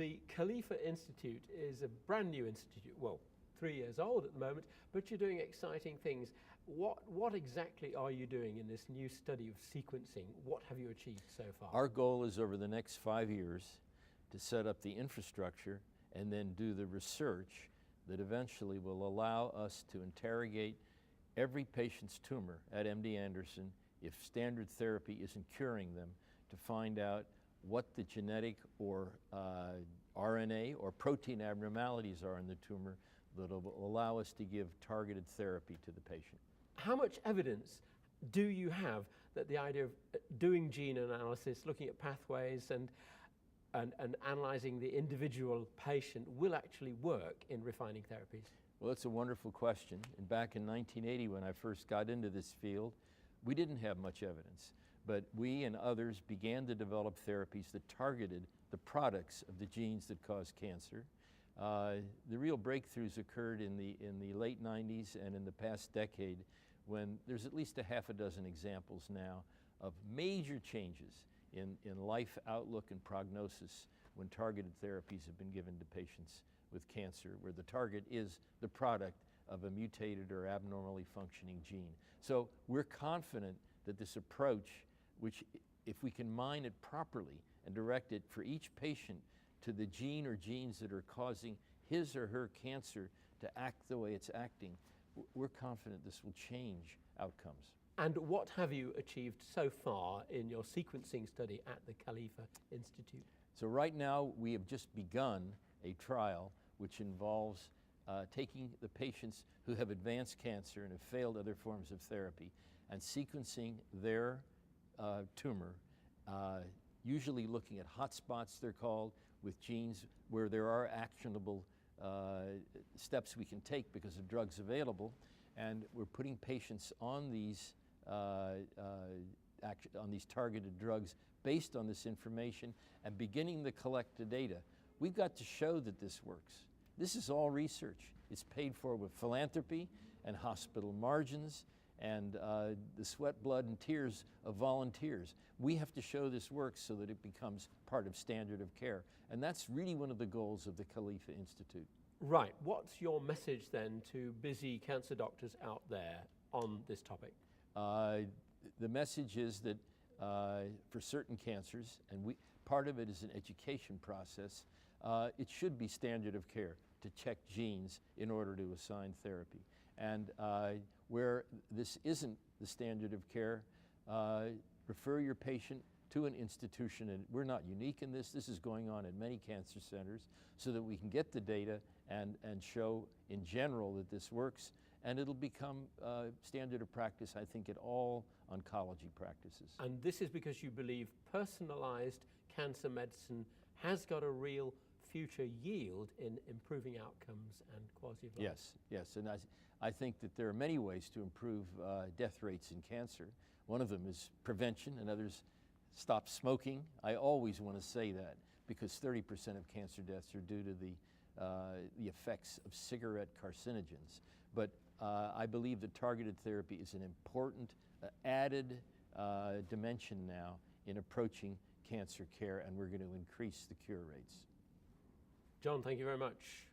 the Khalifa Institute is a brand new institute, well, 3 years old at the moment, but you're doing exciting things. What exactly are you doing in this new study of sequencing? What have you achieved so far? Our goal is over the next 5 years to set up the infrastructure and then do the research that eventually will allow us to interrogate every patient's tumor at MD Anderson if standard therapy isn't curing them, to find out what the genetic or RNA or protein abnormalities are in the tumor that will allow us to give targeted therapy to the patient. How much evidence do you have that the idea of doing gene analysis, looking at pathways and analyzing the individual patient will actually work in refining therapies? Well, it's a wonderful question. And back in 1980, when I first got into this field, we didn't have much evidence. But we and others began to develop therapies that targeted the products of the genes that cause cancer. The real breakthroughs occurred in the late 90s and in the past decade, when there's at least a half a dozen examples now of major changes in life outlook and prognosis when targeted therapies have been given to patients with cancer, where the target is the product of a mutated or abnormally functioning gene. So we're confident that this approach, which if we can mine it properly and direct it for each patient to the gene or genes that are causing his or her cancer to act the way it's acting, we're confident this will change outcomes. And what have you achieved so far in your sequencing study at the Khalifa Institute? So right now we have just begun a trial which involves taking the patients who have advanced cancer and have failed other forms of therapy and sequencing their tumor, usually looking at hotspots, they're called, with genes where there are actionable steps we can take because of drugs available, and we're putting patients on these targeted drugs based on this information and beginning to collect the data. We've got to show that this works. This is all research. It's paid for with philanthropy and hospital margins and the sweat, blood, and tears of volunteers. We have to show this works so that it becomes part of standard of care. And that's really one of the goals of the Khalifa Institute. Right. What's your message then to busy cancer doctors out there on this topic? The message is that for certain cancers, and part of it is an education process, it should be standard of care to check genes in order to assign therapy. And where this isn't the standard of care, refer your patient to an institution, and we're not unique in this. This is going on in many cancer centers so that we can get the data and show in general that this works, and it'll become standard of practice, I think, at all oncology practices. And this is because you believe personalized cancer medicine has got a real future yield in improving outcomes and quality of life. Yes, and I think that there are many ways to improve death rates in cancer. One of them is prevention, and others stop smoking. I always want to say that because 30% of cancer deaths are due to the effects of cigarette carcinogens. But I believe that targeted therapy is an important added dimension now in approaching cancer care, and we're going to increase the cure rates. John, thank you very much.